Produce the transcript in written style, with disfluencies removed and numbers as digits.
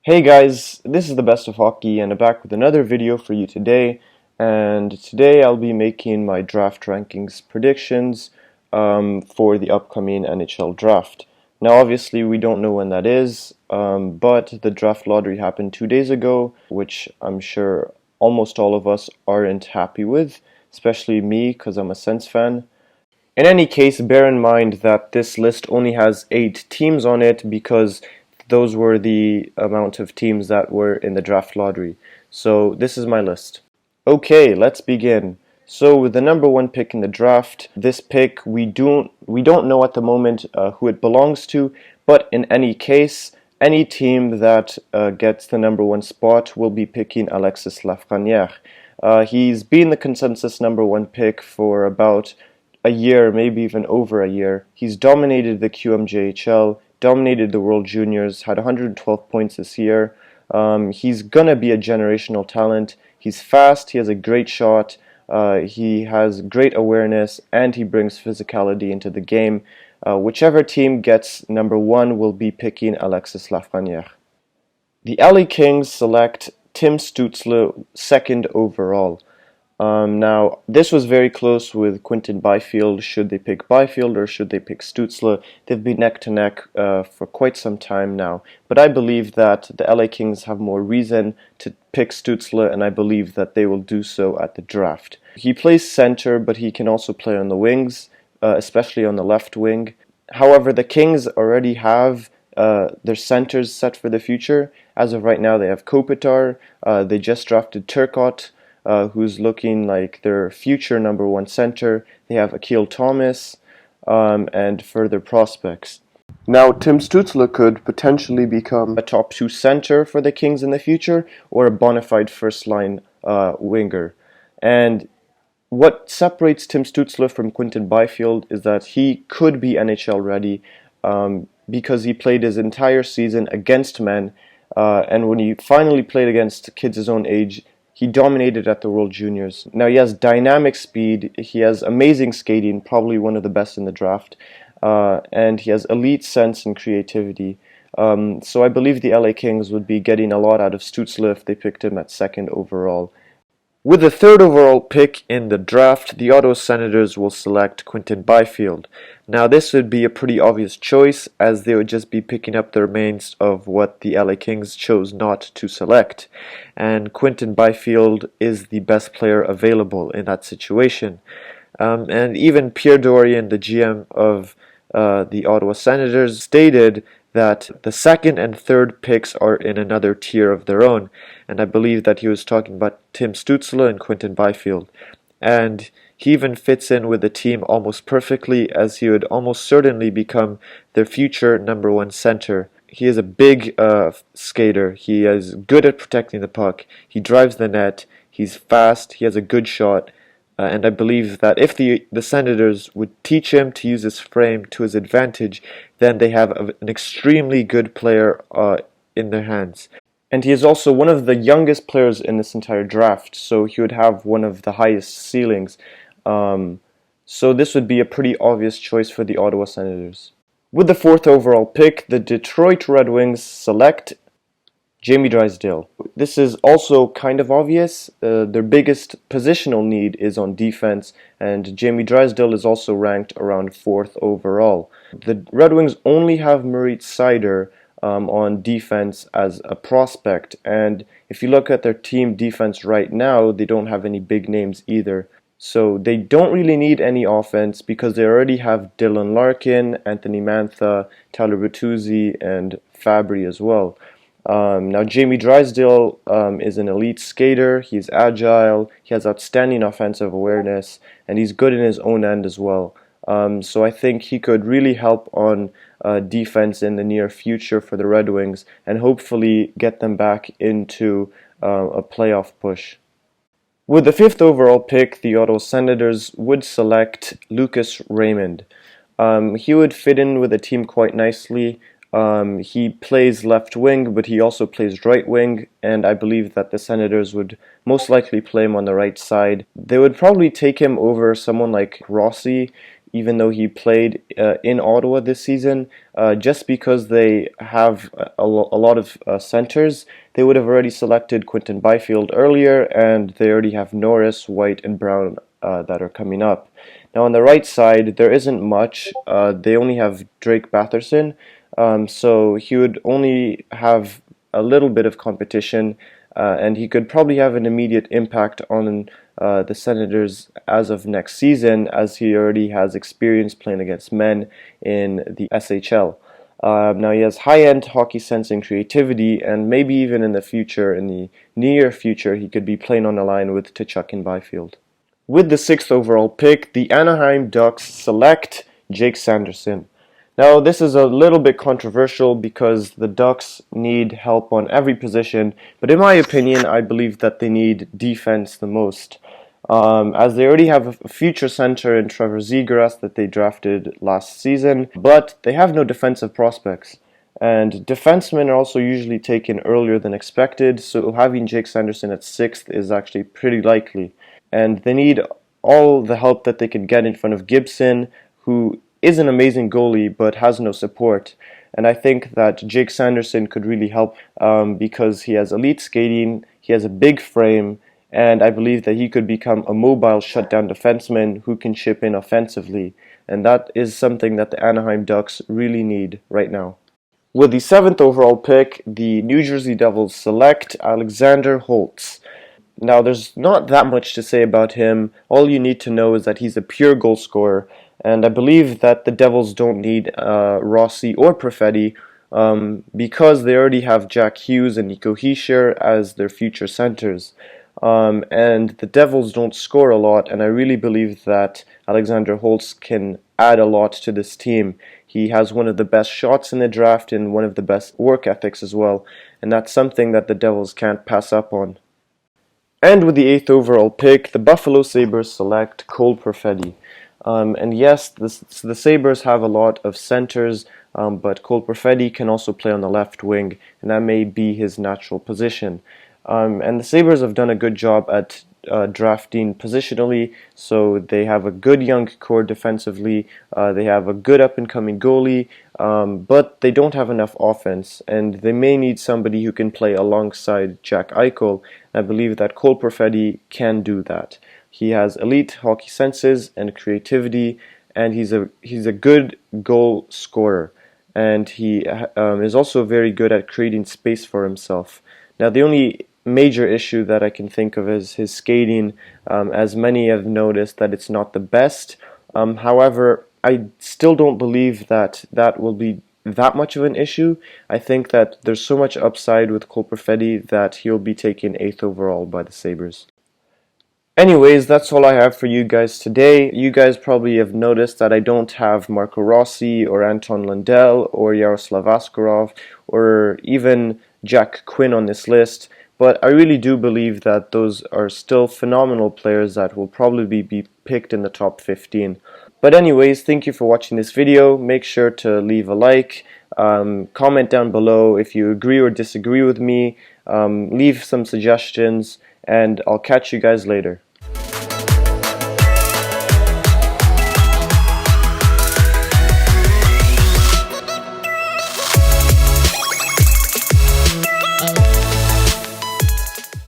Hey guys, this is the Best of Hockey and I'm back with another video for you today. And today I'll be making my draft rankings predictions for the upcoming NHL draft. Now obviously we don't know when that is, but the draft lottery happened 2 days ago, which I'm sure almost all of us aren't happy with, especially me because I'm a Sens fan. In any case, bear in mind that this list only has 8 teams on it because those were the amount of teams that were in the draft lottery. So this is my list. Okay, let's begin. So with the number 1 pick in the draft, this pick we don't know at the moment who it belongs to, but in any case, any team that gets the number 1 spot will be picking Alexis Lafrenière. He's been the consensus number 1 pick for about a year, maybe even over a year. He's dominated the QMJHL, dominated the World Juniors, had 112 points this year. He's gonna be a generational talent. He's fast, he has a great shot, he has great awareness, and he brings physicality into the game. Whichever team gets number 1 will be picking Alexis Lafrenière. The LA Kings select Tim Stützle 2nd overall. Now, this was very close with Quinton Byfield. Should they pick Byfield or should they pick Stützle? They've been neck to neck for quite some time now. But I believe that the LA Kings have more reason to pick Stützle, and I believe that they will do so at the draft. He plays center, but he can also play on the wings, especially on the left wing. However, the Kings already have their centers set for the future. As of right now, they have Kopitar. They just drafted Turcotte, who's looking like their future number 1 center. They have Akil Thomas and further prospects. Now, Tim Stützle could potentially become a top 2 center for the Kings in the future, or a bona fide first-line winger. And what separates Tim Stützle from Quinton Byfield is that he could be NHL ready because he played his entire season against men, and when he finally played against kids his own age, he dominated at the World Juniors. Now he has dynamic speed, he has amazing skating, probably one of the best in the draft, and he has elite sense and creativity. So I believe the LA Kings would be getting a lot out of Stützle if they picked him at 2nd overall. With the 3rd overall pick in the draft, the Ottawa Senators will select Quinton Byfield. Now this would be a pretty obvious choice, as they would just be picking up the remains of what the LA Kings chose not to select. And Quinton Byfield is the best player available in that situation. And even Pierre Dorion, the GM of the Ottawa Senators, stated that the 2nd and 3rd picks are in another tier of their own, and I believe that he was talking about Tim Stützle and Quinton Byfield. And he even fits in with the team almost perfectly, as he would almost certainly become their future number 1 center. He is a big skater. He is good at protecting the puck. He drives the net. He's fast. He has a good shot. And I believe that if the Senators would teach him to use his frame to his advantage, then they have an extremely good player in their hands. And he is also one of the youngest players in this entire draft, so he would have one of the highest ceilings. So this would be a pretty obvious choice for the Ottawa Senators. With the 4th overall pick, the Detroit Red Wings select Jamie Drysdale. This is also kind of obvious. Their biggest positional need is on defense, and Jamie Drysdale is also ranked around 4th overall. The Red Wings only have Moritz Seider on defense as a prospect, and if you look at their team defense right now, they don't have any big names either. So they don't really need any offense because they already have Dylan Larkin, Anthony Mantha, Tyler Bertuzzi, and Fabry as well. Now Jamie Drysdale is an elite skater. He's agile, he has outstanding offensive awareness, and he's good in his own end as well. So I think he could really help on defense in the near future for the Red Wings and hopefully get them back into a playoff push. With the 5th overall pick, the Ottawa Senators would select Lucas Raymond. He would fit in with the team quite nicely. He plays left wing, but he also plays right wing, and I believe that the Senators would most likely play him on the right side. They would probably take him over someone like Rossi, even though he played in Ottawa this season, just because they have a lot of centers. They would have already selected Quinton Byfield earlier, and they already have Norris, White, and Brown that are coming up. Now on the right side, there isn't much. They only have Drake Batherson, so he would only have a little bit of competition, and he could probably have an immediate impact on the Senators as of next season, as he already has experience playing against men in the SHL. Now he has high-end hockey sense and creativity, and maybe even in the future, in the near future, he could be playing on a line with Tkachuk and Byfield. With the 6th overall pick, the Anaheim Ducks select Jake Sanderson. Now, this is a little bit controversial because the Ducks need help on every position, but in my opinion, I believe that they need defense the most. As they already have a future center in Trevor Zegras that they drafted last season, but they have no defensive prospects. And defensemen are also usually taken earlier than expected, so having Jake Sanderson at 6th is actually pretty likely. And they need all the help that they can get in front of Gibson, who is an amazing goalie but has no support. And I think that Jake Sanderson could really help because he has elite skating, he has a big frame, and I believe that he could become a mobile shutdown defenseman who can chip in offensively. And that is something that the Anaheim Ducks really need right now. With the 7th overall pick, the New Jersey Devils select Alexander Holtz. Now, there's not that much to say about him. All you need to know is that he's a pure goal scorer, and I believe that the Devils don't need Rossi or Perfetti because they already have Jack Hughes and Nico Hischier as their future centers. And the Devils don't score a lot, and I really believe that Alexander Holtz can add a lot to this team. He has one of the best shots in the draft and one of the best work ethics as well, and that's something that the Devils can't pass up on. And with the 8th overall pick, the Buffalo Sabres select Kol Perfetti. And yes, the Sabres have a lot of centers, but Kol Perfetti can also play on the left wing, and that may be his natural position. And the Sabres have done a good job at drafting positionally, so they have a good young core defensively, they have a good up-and-coming goalie, but they don't have enough offense, and they may need somebody who can play alongside Jack Eichel. I believe that Kol Perfetti can do that. He has elite hockey senses and creativity, and he's a good goal scorer, and he is also very good at creating space for himself. Now, the only major issue that I can think of is his skating, as many have noticed that it's not the best. However, I still don't believe that that will be that much of an issue. I think that there's so much upside with Kol Perfetti that he'll be taken 8th overall by the Sabres. Anyways, that's all I have for you guys today. You guys probably have noticed that I don't have Marco Rossi or Anton Lundell or Yaroslav Askarov or even Jack Quinn on this list, but I really do believe that those are still phenomenal players that will probably be picked in the top 15. But anyways, thank you for watching this video. Make sure to leave a like, comment down below if you agree or disagree with me, leave some suggestions, and I'll catch you guys later.